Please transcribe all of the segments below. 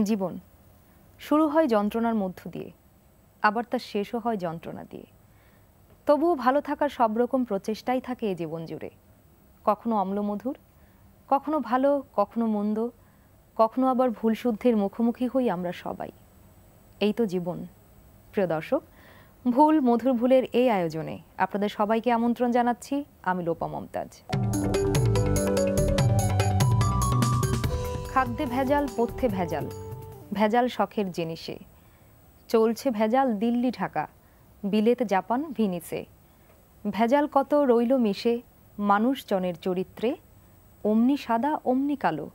জীবন শুরু হয় যন্ত্রণার মধ্য দিয়ে, আবার তার শেষও হয় যন্ত্রণা দিয়ে। তবুও ভালো থাকার সব রকম প্রচেষ্টাই থাকে এই জীবন জুড়ে। কখনো অম্লমধুর, কখনো ভালো, কখনো মন্দ, কখনো আবার ভুল শুদ্ধের মুখোমুখি হই আমরা সবাই। এই তো জীবন। প্রিয় দর্শক, ভুল মধুর ভুলের এই আয়োজনে আপনাদের সবাইকে আমন্ত্রণ জানাচ্ছি আমি লোপা মমতাজ। খাদ্যে ভেজাল, পথ্যে ভেজাল, ভেজাল শখের জিনিসে, চলছে ভেজাল দিল্লি ঢাকা, বিলেত জাপান ভিনিসে। ভেজাল কত রইল মিশে মানুষজনের চরিত্রে, অমনি সাদা অমনি কালো,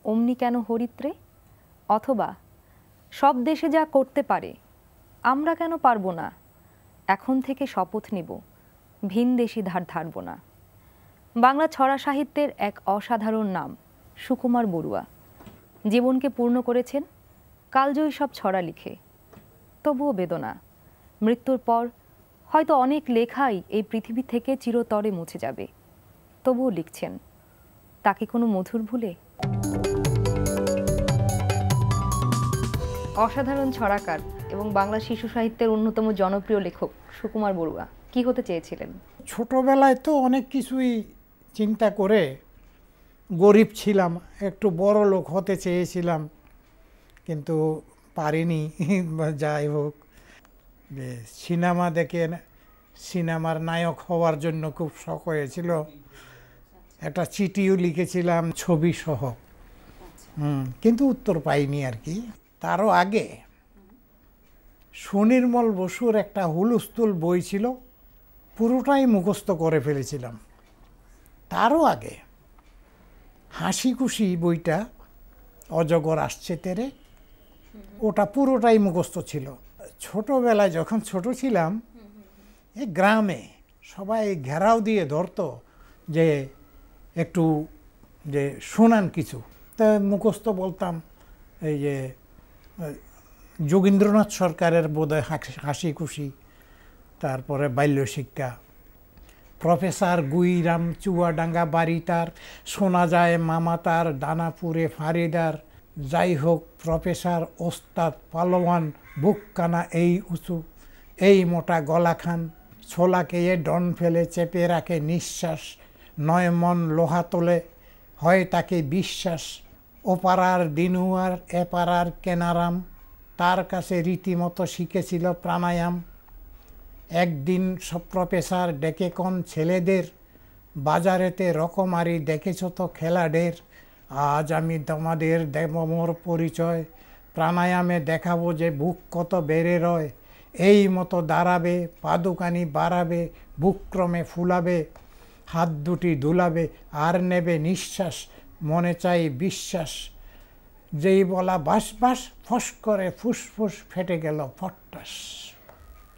অমনি কেন হরিত্রে। অথবা সব দেশে যা করতে পারে আমরা কেন পারবো না, এখন থেকে শপথ নিব ভিন দেশি ধার ধারব না। বাংলা ছড়া সাহিত্যের এক অসাধারণ নাম সুকুমার বড়ুয়া। জীবনকে পূর্ণ করেছেন কালজয়ী সব ছড়া লিখে। তবুও বেদনা, মৃত্যুর পর হয়তো অনেক লেখাই এই পৃথিবী থেকে চিরতরে মুছে যাবে, তবুও লিখছেন। তাকে কোনো মধুর ভুলে? অসাধারণ ছড়াকার এবং বাংলা শিশু সাহিত্যের অন্যতম জনপ্রিয় লেখক সুকুমার বড়ুয়া কি হতে চেয়েছিলেন? ছোটবেলায় তো অনেক কিছুই চিন্তা করে গরিব ছিলাম, একটু বড় লোক হতে চেয়েছিলাম, কিন্তু পারিনি। যাই হোক, যে সিনেমা দেখে সিনেমার নায়ক হওয়ার জন্য খুব শখ হয়েছিল। একটা চিঠিও লিখেছিলাম ছবি সহ, কিন্তু উত্তর পাইনি আর কি। তারও আগে সুনির্মল বসুর একটা হুলস্থুল বই ছিল, পুরোটাই মুখস্থ করে ফেলেছিলাম। তারও আগে হাসি খুশি বইটা, অজগর আসছে তেরে, ওটা পুরোটাই মুখস্থ ছিল। ছোটবেলায় যখন ছোট ছিলাম, এই গ্রামে সবাই ঘেরাও দিয়ে ধরতো যে একটু যে শোনান কিছু, তা মুখস্থ বলতাম। এই যে যোগীন্দ্রনাথ সরকারের বোধহয় হাসি খুশি, তারপরে বাল্যশিক্ষা, প্রফেসর গুইরাম চুয়াডাঙ্গা বাড়ি তার, শোনা যায় মামা তার দানাপুরে ফারিদার। যাই হোক, প্রফেসর ওস্তাদ পালোয়ান, বুক কানা এই উঁচু, এই মোটা গলা খান, ছোলাকে এ ডন ফেলে চেপে রাখে নিঃশ্বাস, নয় মন লোহা তোলে হয় তাকে বিশ্বাস। ওপাড়ার দিনুয়ার এপাড়ার কেনারাম, তার কাছে রীতিমতো শিখেছিল প্রাণায়াম। একদিন সব প্রফেসর ডেকে কোন ছেলেদের, বাজারেতে রকমারি দেখেছ তো খেলাডের। আজ আমি তোমাদের দেব মোর পরিচয়, প্রাণায়ামে দেখাবো যে বুক কত বেড়ে রয়। এই মতো দাঁড়াবে, পাদুকানি বাড়াবে, বুকক্রমে ফুলাবে, হাত দুটি দুলাবে আর নেবে নিঃশ্বাস, মনে চাই বিশ্বাস। যেই বলা বাস বাস, ফস করে ফুসফুস ফেটে গেল ফট্টাস।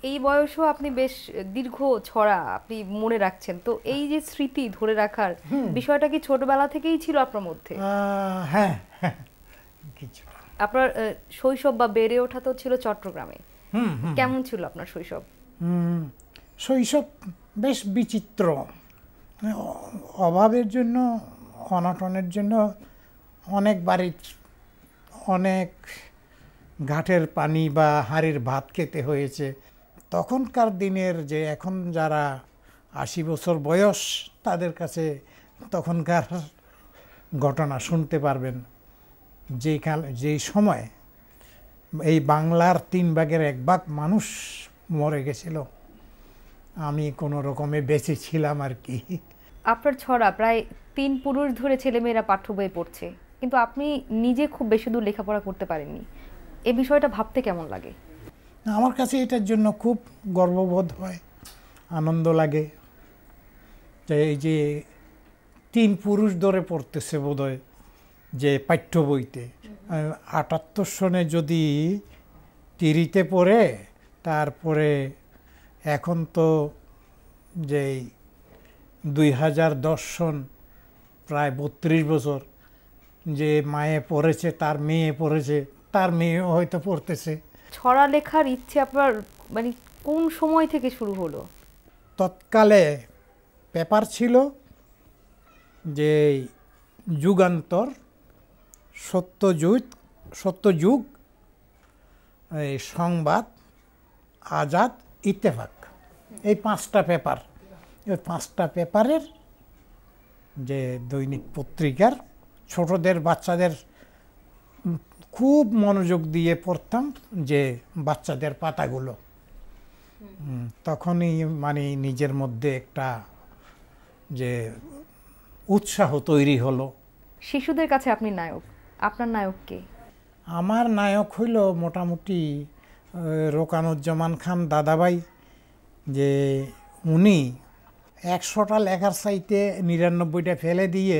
এই বয়সেও আপনি বেশ দীর্ঘ ছড়া আপনি মনে রাখছেন, তো এই যে স্মৃতি ধরে রাখার বিষয়টা কি ছোটবেলা থেকেই ছিল আপনার মধ্যে? হ্যাঁ, কিছু। আপনার শৈশব বা বেড়ে ওঠা তো ছিল চট্টগ্রামে। কেমন ছিল আপনার শৈশব? শৈশব বেশ বিচিত্র। অভাবের জন্য, অনটনের জন্য অনেক বাড়ির অনেক ঘাটের পানি বা হাঁড়ির ভাত খেতে হয়েছে। তখনকার দিনের যে এখন যারা 80 বছর বয়স, তাদের কাছে তখনকার ঘটনা শুনতে পারবেন। যেই সময় এই বাংলার 3 ভাগের 1 ভাগ মানুষ মরে গেছিল, আমি কোনো রকমে বেঁচে ছিলাম আর কি। আপনার ছড়া প্রায় 3 পুরুষ ধরে ছেলেমেয়েরা পাঠ্য বই পড়ছে, কিন্তু আপনি নিজে খুব বেশি দূর লেখাপড়া করতে পারেননি। এই বিষয়টা ভাবতে কেমন লাগে? আমার কাছে এটার জন্য খুব গর্ববোধ হয়, আনন্দ লাগে যে এই যে 3 পুরুষ ধরে পড়তেছে বোধহয় যে পাঠ্য বইতে। 78 সনে যদি তিরিতে পড়ে, তারপরে এখন তো যেই 2010 সন, প্রায় 32 বছর, যে মায়ে পড়েছে তার মেয়ে পড়েছে, তার মেয়েও হয়তো পড়তেছে। ছড়া লেখার ইচ্ছে আপনার মানে কোন সময় থেকে শুরু হলো? তৎকালে পেপার ছিল যে যুগান্তর, সত্যজিৎ, সত্যযুগ, এই সংবাদ, আজাদ, ইত্তেফাক, এই 5টা পেপার, এই 5টা পেপারের যে দৈনিক পত্রিকার ছোটদের বাচ্চাদের খুব মনোযোগ দিয়ে পড়তাম, যে বাচ্চাদের পাতাগুলো। তখনই মানে নিজের মধ্যে একটা যে উৎসাহ তৈরি হলো। শিশুদের কাছে আপনি নায়ক, আপনার নায়ক কে? আমার নায়ক হইল মোটামুটি রোকানুজ্জামান খান দাদাভাই, যে উনি 100টা লেখার চাইতে 99টা ফেলে দিয়ে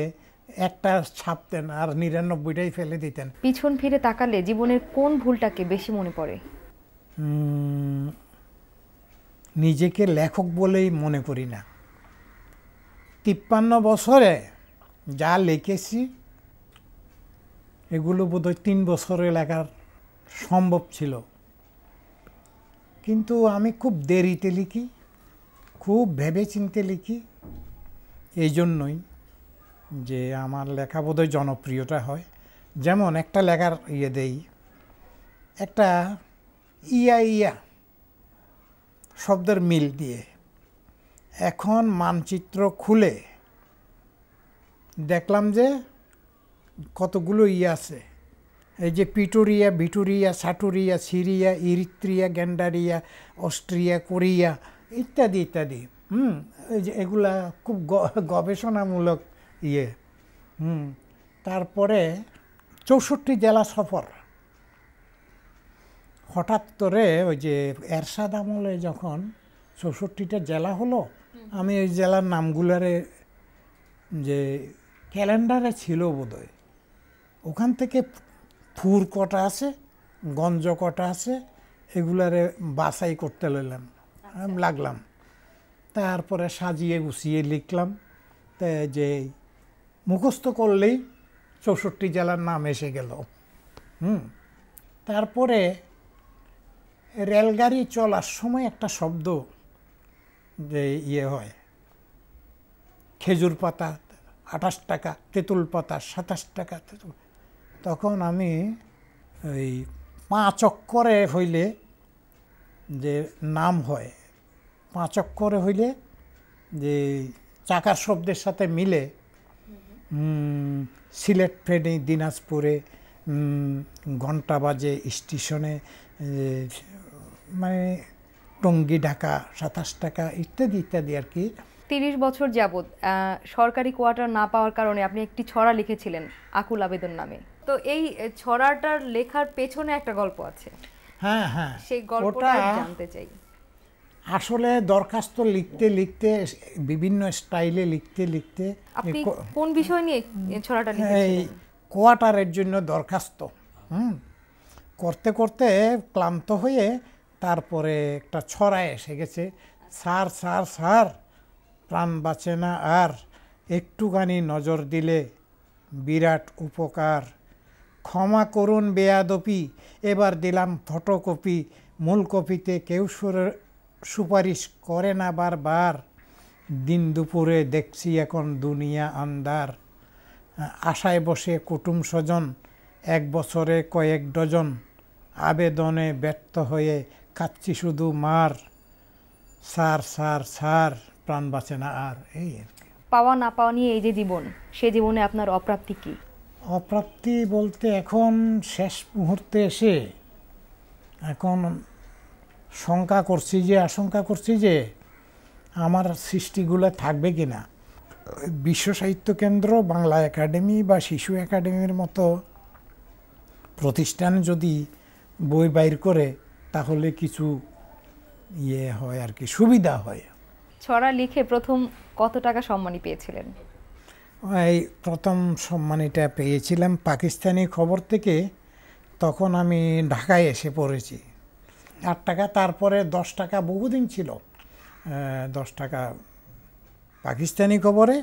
একটা ছাপতেন, আর 99টাই ফেলে দিতেন। পিছন ফিরে তাকালে জীবনের কোন ভুলটাকে বেশি মনে পড়ে? নিজেকে লেখক বলেই মনে করি না। 53 বছরে যা লিখেছি এগুলো বোধহয় 3 বছরে লেখার সম্ভব ছিল, কিন্তু আমি খুব দেরিতে লিখি, খুব ভেবে চিনতে লিখি। এই জন্যই যে আমার লেখা বোধহয় জনপ্রিয়তা হয়। যেমন একটা লেখার দেই, একটা ইয়া ইয়া শব্দের মিল দিয়ে এখন মানচিত্র খুলে দেখলাম যে কতগুলো ইয়া আছে। এই যে Pretoria, Victoria, Saturia, Syria, Eritrea, Gandaria, Austria, Korea ইত্যাদি ইত্যাদি। এই যে এগুলা খুব গবেষণামূলক ইয়ে। তারপরে 64 জেলা সফর। হঠাৎ করে ওই যে এরশাদ আমলে যখন 64টা জেলা হলো, আমি ওই জেলার নামগুলারে যে ক্যালেন্ডারে ছিল বোধহয়, ওখান থেকে ফুর কটা আছে, গঞ্জ কটা আছে, এগুলারে বাছাই করতে লাগলাম। তারপরে সাজিয়ে গুছিয়ে লিখলাম। যে মুখস্থ করলেই 64 জেলার নাম এসে গেল। তারপরে রেলগাড়ি চলার সময় একটা শব্দ যে হয়, খেজুর পাতা 28 টাকা, তেঁতুল পাতা 27 টাকা। তখন আমি ওই 5 অক্ষরে হইলে যে নাম হয়, 5 অক্ষরে হইলে যে চাকার শব্দের সাথে মিলে সিলেট, ফেনী, দিনাজপুরে ঘন্টা বাজে স্টেশনে, মানে টঙ্গী, ঢাকা 27 টাকা ইত্যাদি ইত্যাদি আর কি। 30 বছর যাবৎ সরকারি কোয়ার্টার না পাওয়ার কারণে আপনি একটি ছড়া লিখেছিলেন আকুল আবেদন নামে। তো এই ছড়াটার লেখার পেছনে একটা গল্প আছে। হ্যাঁ হ্যাঁ, সেই গল্পটা জানতে চাই। আসলে দরখাস্ত লিখতে লিখতে, বিভিন্ন স্টাইলে লিখতে লিখতে, আপনি কোন বিষয় নিয়ে ছড়াটা লিখেছিলেন? এই কোয়ার্টারের জন্য দরখাস্ত করতে করতে ক্লান্ত হয়ে তারপরে একটা ছড়া এসে গেছে, স্যার স্যার স্যার প্রাণ বাঁচে না আর, একটুখানি নজর দিলে বিরাট উপকার, ক্ষমা করুন বেয়াদপি, এবার দিলাম ফটোকপি, মূল কপিতে কেউ সুপারিশ করে না বারবার, দিন দুপুরে দেখছি এখন দুনিয়া আন্দার, আশায় বসে কুটুম স্বজন 1 বছরে কয়েক ডজন, আবেদনে ব্যর্থ হয়ে খাচ্ছি শুধু মার, স্যার স্যার স্যার প্রাণ বাঁচে না আর। এই আর কি। পাওয়া না পাওয়া নিয়ে এই যে জীবন, সে জীবনে আপনার অপ্রাপ্তি কি? অপ্রাপ্তি বলতে এখন শেষ মুহূর্তে এসে এখন আশঙ্কা করছি যে আমার সৃষ্টিগুলো থাকবে কিনা। বিশ্ব সাহিত্য কেন্দ্র, বাংলা একাডেমি বা শিশু একাডেমির মতো প্রতিষ্ঠান যদি বই বাইর করে তাহলে কিছু হয় আর কি, সুবিধা হয়। ছড়া লিখে প্রথম কত টাকা সম্মানী পেয়েছিলেন? এই প্রথম সম্মানীটা পেয়েছিলাম পাকিস্তানি খবর থেকে, তখন আমি ঢাকায় এসে পড়েছি। 8 টাকা, তারপরে 10 টাকা বহুদিন ছিল, 10 টাকা পাকিস্তানি খবরে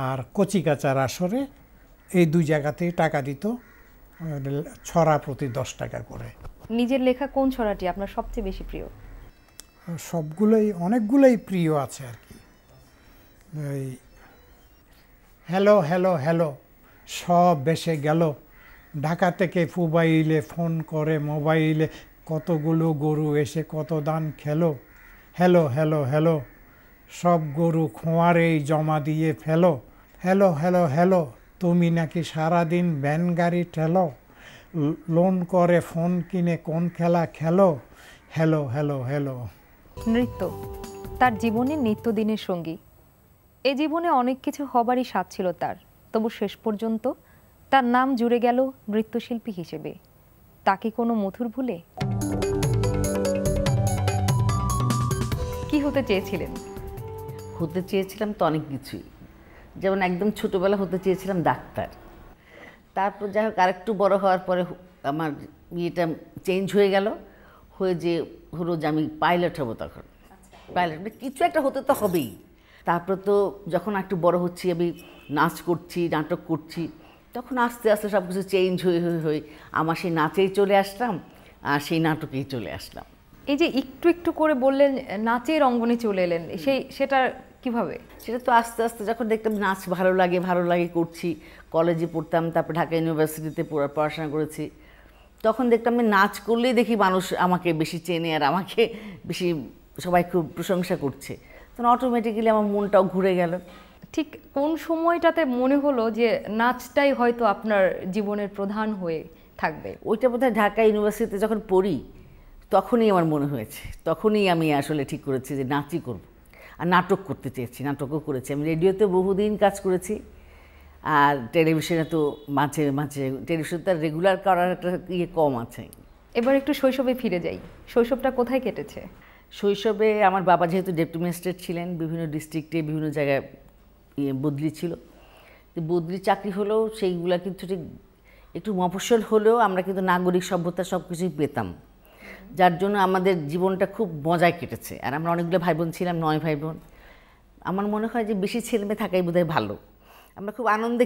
আর কচিকাচার আসরে, এই 2 জায়গাতেই টাকা দিত, ছড়া প্রতি 10 টাকা করে। নিজের লেখা কোন ছড়াটি আপনার সবচেয়ে বেশি প্রিয়? অনেকগুলোই প্রিয় আছে আর কি। এই হ্যালো হ্যালো হ্যালো সব বেসে গেল, ঢাকা থেকে ফুবাইলে ফোন করে মোবাইলে, কতগুলো গরু এসে কত দান খেলো, হ্যালো হ্যালো হ্যালো, সব গরু খোঁয়ারেই জমা দিয়ে ফেলো, হ্যালো হ্যালো হ্যালো, তুমি নাকি সারাদিন ভ্যান গাড়ি ঠেলো, লোন করে ফোন কিনে কোন খেলা খেলো, হ্যালো হ্যালো হ্যালো। নৃত্য তার জীবনের নিত্যদিনের সঙ্গী। এ জীবনে অনেক কিছু হবারই স্বাদ ছিল তার, তবু শেষ পর্যন্ত তার নাম জুড়ে গেল নৃত্যশিল্পী হিসেবে। তাকে কোনো মধুর ভুলে? কি হতে চেয়েছিলেন? হতে চেয়েছিলাম তো অনেক কিছুই, যেমন একদম ছোটোবেলা হতে চেয়েছিলাম ডাক্তার। তারপর যাই হোক আরেকটু বড় হওয়ার পরে আমার ইয়েটা চেঞ্জ হয়ে গেল, হয়ে যে হলো যে আমি পাইলট হব। তখন পাইলট কিছু একটা হতে তো হবেই। তারপর তো যখন একটু বড় হচ্ছি, আমি নাচ করছি, নাটক করছি, তখন আস্তে আস্তে সব কিছু চেঞ্জ হয়ে হয়ে হয়ে আমার সেই নাচেই চলে আসলাম আর সেই নাটকেই চলে আসলাম। এই যে একটু একটু করে বললেন নাচের অঙ্গনে চলে এলেন, সেটা কিভাবে? সেটা তো আস্তে আস্তে যখন দেখতাম নাচ ভালো লাগে করছি, কলেজে পড়তাম, তারপর ঢাকা ইউনিভার্সিটিতে পড়াশোনা করেছি, তখন দেখতাম আমি নাচ করলেই দেখি মানুষ আমাকে বেশি চেনে আর আমাকে বেশি সবাই খুব প্রশংসা করছে, তখন অটোমেটিক্যালি আমার মনটাও ঘুরে গেল। ঠিক কোন সময়টাতে মনে হলো যে নাচটাই হয়তো আপনার জীবনের প্রধান হয়ে থাকবে? ওইটা বোধহয় ঢাকা ইউনিভার্সিটিতে যখন পড়ি তখনই আমার মনে হয়েছে, তখনই আমি আসলে ঠিক করেছি যে নাচই করব। আর নাটক করতে চেয়েছি, নাটকও করেছি। আমি রেডিওতে বহুদিন কাজ করেছি, আর টেলিভিশনে তো মাঝে মাঝে, টেলিভিশন তো রেগুলার করার একটা ইয়ে কম আছে। এবার একটু শৈশবে ফিরে যাই, শৈশবটা কোথায় কেটেছে? শৈশবে আমার বাবা যেহেতু ডেপুটি ম্যাজিস্ট্রেট ছিলেন, বিভিন্ন ডিস্ট্রিক্টে বিভিন্ন জায়গায় বদলি ছিল, তো বদলি চাকরি হলেও সেইগুলা কিন্তু ঠিক একটু মফস্বল হলেও আমরা কিন্তু নাগরিক সভ্যতা সব কিছুই পেতাম, যার জন্য আমাদের জীবনটা খুব মজায় কেটেছে। আর আমরা অনেকগুলো ভাই বোন ছিলাম, 9 ভাই বোন। আমার মনে হয় যে বেশি ছেলে মেয়ে থাকাই বোধহয় ভালো। আমরা খুব আনন্দে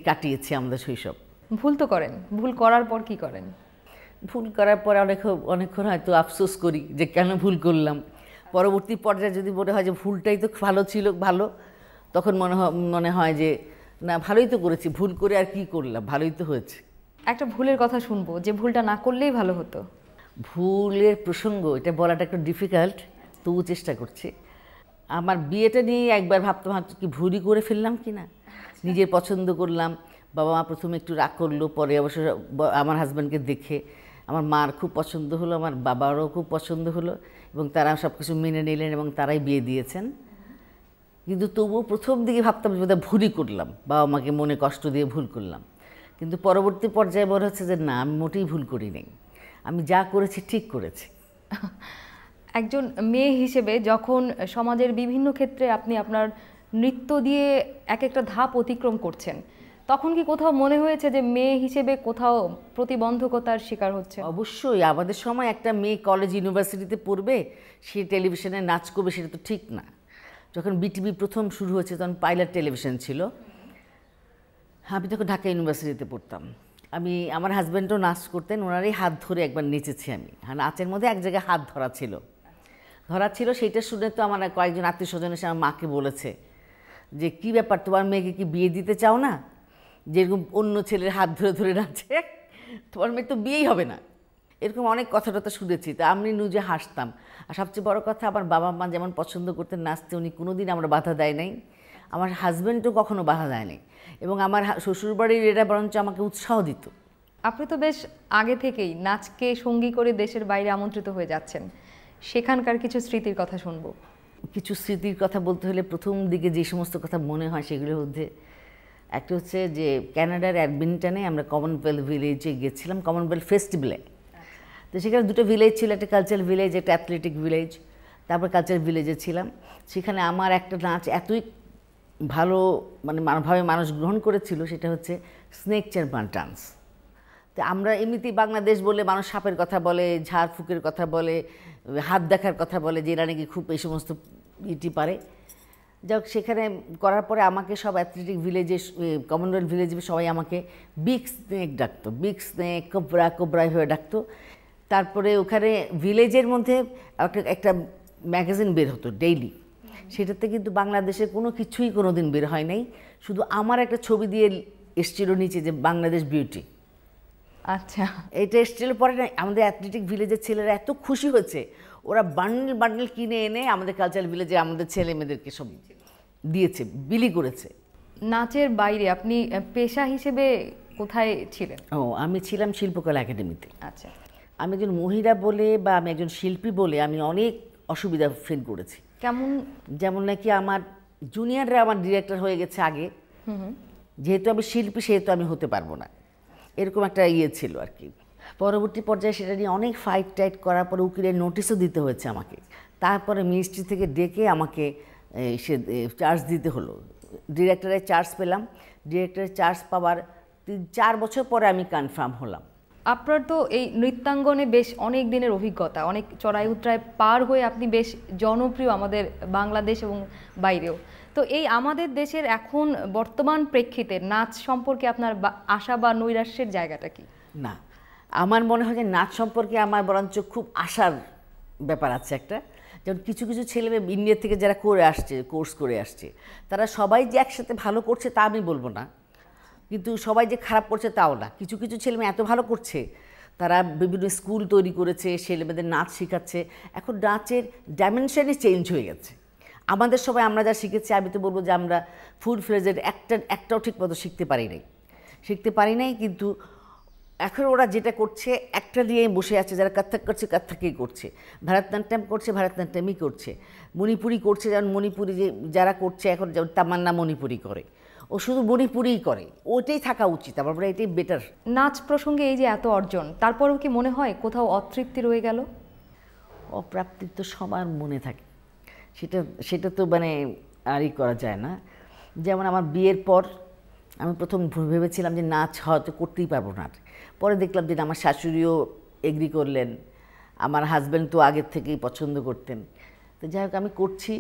কাটিয়েছি আমাদের শৈশব। ভুল তো করেন, ভুল করার পর কি করেন? ভুল করার পরে অনেকক্ষণ হয়তো আফসোস করি যে কেন ভুল করলাম। পরবর্তী পর্যায়ে যদি মনে হয় যে ভুলটাই তো ভালো ছিল, তখন মনে হয় যে না, ভালোই তো করেছি, ভুল করে আর কি করলাম, ভালোই তো হয়েছে। একটা ভুলের কথা শুনবো, যে ভুলটা না করলেই ভালো হতো। ভুলের প্রসঙ্গ এটা বলাটা একটু ডিফিকাল্ট, তবু চেষ্টা করছি। আমার বিয়েটা নিয়ে একবার ভাবতাম কি ভুলই করে ফেললাম কি না। নিজের পছন্দ করলাম, বাবা মা প্রথমে একটু রাগ করলো, পরে অবশ্য আমার হাজব্যান্ডকে দেখে আমার মার খুব পছন্দ হলো, আমার বাবারও খুব পছন্দ হলো, এবং তারা সব কিছু মেনে নিলেন এবং তারাই বিয়ে দিয়েছেন। কিন্তু তবুও প্রথম দিকে ভাবতাম যে বোধহয় ভুলই করলাম, বাবা মাকে মনে কষ্ট দিয়ে ভুল করলাম। কিন্তু পরবর্তী পর্যায়ে মনে হচ্ছে যে না, আমি মোটেই ভুল করি নাই, আমি যা করেছি ঠিক করেছি। একজন মেয়ে হিসেবে যখন সমাজের বিভিন্ন ক্ষেত্রে আপনি আপনার নৃত্য দিয়ে এক একটা ধাপ অতিক্রম করছেন, তখন কি কোথাও মনে হয়েছে যে মেয়ে হিসেবে কোথাও প্রতিবন্ধকতার শিকার হচ্ছে? অবশ্যই। আমাদের সময় একটা মেয়ে কলেজ ইউনিভার্সিটিতে পড়বে, সে টেলিভিশনে নাচ করবে, সেটা তো ঠিক না। যখন বিটিভি প্রথম শুরু হয়েছে তখন পাইলট টেলিভিশন ছিল, আমি তখন ঢাকা ইউনিভার্সিটিতে পড়তাম। আমার হাজব্যান্ডও নাচ করতেন, ওনারই হাত ধরে একবার নেচেছি আমি। নাচের মধ্যে এক জায়গায় হাত ধরা ছিল, সেইটা শুনে তো আমার কয়েকজন আত্মীয় স্বজন এসে আমার মাকে বলেছে যে কী ব্যাপার, তোমার মেয়েকে কি বিয়ে দিতে চাও না? যেরকম অন্য ছেলের হাত ধরে ধরে নাচে, তোমার মেয়ে তো বিয়েই হবে না। এরকম অনেক কথা টথা শুনেছি, তা আমি নিজে হাসতাম। আর সবচেয়ে বড় কথা, আমার বাবা মা যেমন পছন্দ করতেন নাচতে, উনি কোনোদিন আমরা বাধা দেয় নাই, আমার হাজব্যান্ডও কখনো বাধা দেয় নাই, এবং আমার শ্বশুরবাড়ির এরা বরঞ্চ আমাকে উৎসাহ দিত। আপনি তো বেশ আগে থেকেই নাচকে সঙ্গী করে দেশের বাইরে আমন্ত্রিত হয়ে যাচ্ছেন, সেখানকার কিছু স্মৃতির কথা শুনবো। কিছু স্মৃতির কথা বলতে হলে প্রথম দিকে যে সমস্ত কথা মনে হয় সেগুলোর মধ্যে একটা হচ্ছে যে ক্যানাডার এডমিন্টনে আমরা কমনওয়েলথ ভিলেজে গেছিলাম, কমনওয়েলথ ফেস্টিভ্যালে। তো সেখানে দুটো ভিলেজ ছিল, একটা কালচারাল ভিলেজ, একটা অ্যাথলেটিক ভিলেজ। তারপর কালচারাল ভিলেজে ছিলাম, সেখানে আমার একটা নাচ এতই ভালো ভাবে মানুষ গ্রহণ করেছিল, সেটা হচ্ছে স্নেক চারপান ডান্স। তো আমরা এমনিতেই বাংলাদেশ বলে মানুষ সাপের কথা বলে, ঝাড়ফুঁকের কথা বলে, হাত দেখার কথা বলে, যে এরা নাকি খুব এই সমস্ত ইটি পারে। যাক, সেখানে করার পরে আমাকে সব অ্যাথলেটিক ভিলেজে, কমনওয়েলথ ভিলেজে সবাই আমাকে বিগ স্নেক ডাকতো, বিগ স্নেক, কোবরা হয়ে ডাকতো। তারপরে ওখানে ভিলেজের মধ্যে একটা ম্যাগাজিন বের হতো ডেইলি, সেটাতে কিন্তু বাংলাদেশের কোনো কিছুই কোনো দিন বের হয় নাই, শুধু আমার একটা ছবি দিয়ে এসছিল নিচে যে বাংলাদেশ বিউটি। আচ্ছা, এটা এসেছিল পরে না, আমাদের অ্যাথলেটিক ভিলেজের ছেলেরা এত খুশি হয়েছে, ওরা বান্ডেল বান্ডেল কিনে এনে আমাদের কালচারাল ভিলেজে আমাদের ছেলে মেয়েদেরকে সব দিয়েছে, বিলি করেছে। নাচের বাইরে আপনি পেশা হিসেবে কোথায় ছিলেন? ও, আমি ছিলাম শিল্পকলা একাডেমিতে। আচ্ছা, আমি একজন মহিলা বলে বা আমি একজন শিল্পী বলে আমি অনেক অসুবিধা ফিল করেছি। কেমন? যেমন নাকি আমার জুনিয়ররা আমার ডিরেক্টর হয়ে গেছে আগে, যেহেতু আমি শিল্পী সেহেতু আমি হতে পারবো না, এরকম একটা ইয়ে ছিল আর কি। পরবর্তী পর্যায়ে সেটা নিয়ে অনেক ফাইট টাইট করার পরে উকিলের নোটিশও দিতে হয়েছে আমাকে। তারপরে মিনিস্ট্রি থেকে ডেকে আমাকে সে চার্জ দিতে হলো, ডিরেক্টরের চার্জ পেলাম। ডিরেক্টরের চার্জ পাওয়ার 3-4 বছর পরে আমি কনফার্ম হলাম। আপনার তো এই নৃত্যাঙ্গনে বেশ অনেক দিনের অভিজ্ঞতা, অনেক চড়াই উতরাই পার হয়ে আপনি বেশ জনপ্রিয় আমাদের বাংলাদেশ এবং বাইরেও। তো এই আমাদের দেশের এখন বর্তমান প্রেক্ষিতে নাচ সম্পর্কে আপনার আশা বা নৈরাশ্যের জায়গাটা কি? না, আমার মনে হয় যে নাচ সম্পর্কে আমার বরঞ্চ খুব আশার ব্যাপার আছে একটা। যেমন কিছু কিছু ছেলে মেয়ে ইন্ডিয়া থেকে যারা করে আসছে, কোর্স করে আসছে, তারা সবাই যে একসাথে ভালো করছে তা আমি বলবো না, কিন্তু সবাই যে খারাপ করছে তাও না। কিছু কিছু ছেলে মেয়ে এত ভালো করছে, তারা বিভিন্ন স্কুল তৈরি করেছে, ছেলেমেয়েদের নাচ শেখাচ্ছে। এখন নাচের ডাইমেনশনই চেঞ্জ হয়ে গেছে। আমাদের সবাই আমরা যা শিখেছি, আমি তো বলবো যে আমরা ফুল ফ্লেজেড একটাও ঠিক মতো শিখতে পারি নাই। কিন্তু এখন ওরা যেটা করছে একটা নিয়ে বসে আছে, যারা কত্থক করছে কত্থকই করছে, ভারতনাট্যম করছে ভারতনাট্যমই করছে, মণিপুরি করছে, যেমন মণিপুরি যে যারা করছে এখন, যেমন তামান্না মণিপুরি করে, ও শুধু মণিপুরিই করে, ওইটাই থাকা উচিত। আমার মনে হয় এটাই বেটার। নাচ প্রসঙ্গে এই যে এত অর্জন, তারপরেও কি মনে হয় কোথাও অতৃপ্তি রয়ে গেল? অপ্রাপ্তি তো সবার মনে থাকে, সেটা তো মানে আরই করা যায় না। যেমন আমার বিয়ের পর আমি প্রথম ভেবেছিলাম যে নাচ হয়তো করতেই পারবো না, পরে দেখলাম যে আমার শাশুড়িও এগ্রি করলেন, আমার হাজব্যান্ড তো আগের থেকেই পছন্দ করতেন। তো যাই হোক আমি করছি,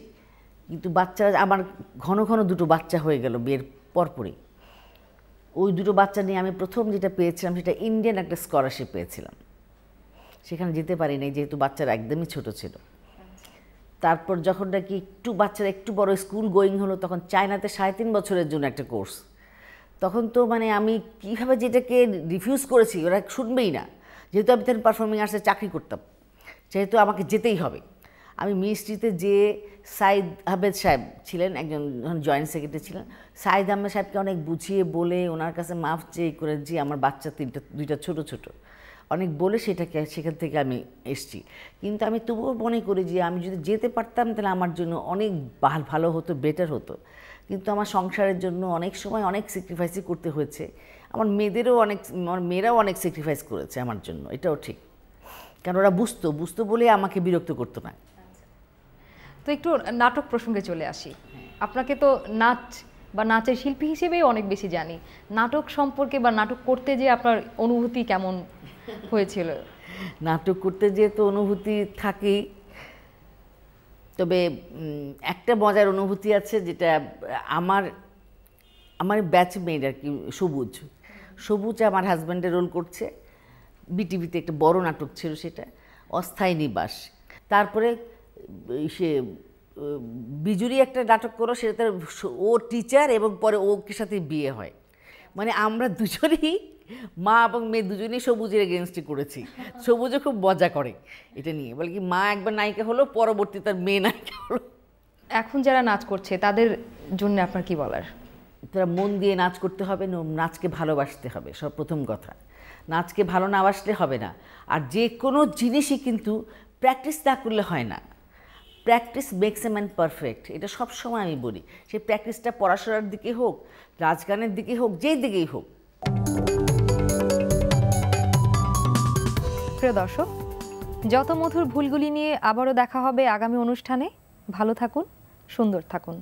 কিন্তু বাচ্চারা আমার ঘন ঘন 2টো বাচ্চা হয়ে গেল বিয়ের পরপরই। ওই 2টো বাচ্চা নিয়ে আমি প্রথম যেটা পেয়েছিলাম সেটা ইন্ডিয়ান একটা স্কলারশিপ পেয়েছিলাম, সেখানে যেতে পারিনি যেহেতু বাচ্চারা একদমই ছোট ছিল। তারপর যখন নাকি বাচ্চারা একটু বড় স্কুল গোয়িং হলো, তখন চায়নাতে 3.5 বছরের জন্য একটা কোর্স। তখন তো মানে আমি কীভাবে যেটাকে রিফিউজ করেছি, ওরা শুনবেই না, যেহেতু আমি তখন পারফর্মিং আর্টসে চাকরি করতাম, সেহেতু আমাকে যেতেই হবে। আমি মিনিস্ট্রিতে যে সাইদ আহমেদ সাহেব ছিলেন, একজন জয়েন্ট সেক্রেটারি ছিলেন, সাইদ আহমেদ সাহেবকে অনেক বুঝিয়ে বলে ওনার কাছে মাফ চেয়ে করে যে আমার বাচ্চা 2টা ছোট অনেক বলে সেখান থেকে আমি এসছি। কিন্তু আমি তবুও মনে করি যে আমি যদি যেতে পারতাম তাহলে আমার জন্য অনেক ভালো হতো, বেটার হতো। কিন্তু আমার সংসারের জন্য অনেক সময় অনেক স্যাক্রিফাইসই করতে হয়েছে। আমার মেয়েরাও অনেক স্যাক্রিফাইস করেছে আমার জন্য, এটাও ঠিক, কারণ ওরা বুঝতো বলে আমাকে বিরক্ত করতো না। তো একটু নাটক প্রসঙ্গে চলে আসি। আপনাকে তো নাচ বা নাচের শিল্পী হিসেবেই অনেক বেশি জানি, নাটক সম্পর্কে বা নাটক করতে যে আপনার অনুভূতি কেমন হয়েছিল? নাটক করতে যে তো অনুভূতি থাকেই, তবে একটা মজার অনুভূতি আছে, যেটা আমার ব্যাচমেট আর কি, সবুজ আমার হাজব্যান্ডের রোল করছে। বিটিভিতে একটা বড় নাটক ছিল, সেটা অস্থায়ী নিবাস। তারপরে সে বিজুরি একটা নাটক করো, সেটা ও টিচার এবং পরে ওকে সাথে বিয়ে হয়। মানে আমরা দুজনেই, মা এবং মেয়ে দুজনেই সবুজের এগেনস্টে করেছি। সবুজও খুব মজা করে এটা নিয়ে, বলে কি মা একবার নায়িকা হলো, পরবর্তী তার মেয়ে নায়িকা হলো। এখন যারা নাচ করছে তাদের জন্য আপনার কি বলার? তারা মন দিয়ে নাচ করতে হবে, নাচকে ভালোবাসতে হবে, সব প্রথম কথা। নাচকে ভালো না বাসলে হবে না। আর যে কোনো জিনিসই কিন্তু প্র্যাকটিস না করলে হয় না। Practice makes a man perfect, এটা সবসময় আমি বলি। সেই প্র্যাকটিসটা পড়াশোনার দিকে হোক, নাচ-গানের দিকে হোক, যেই দিকেই হোক। প্রিয় দর্শক, যত মধুর ভুলগুলি নিয়ে আবারও দেখা হবে আগামী অনুষ্ঠানে। ভালো থাকুন, সুন্দর থাকুন।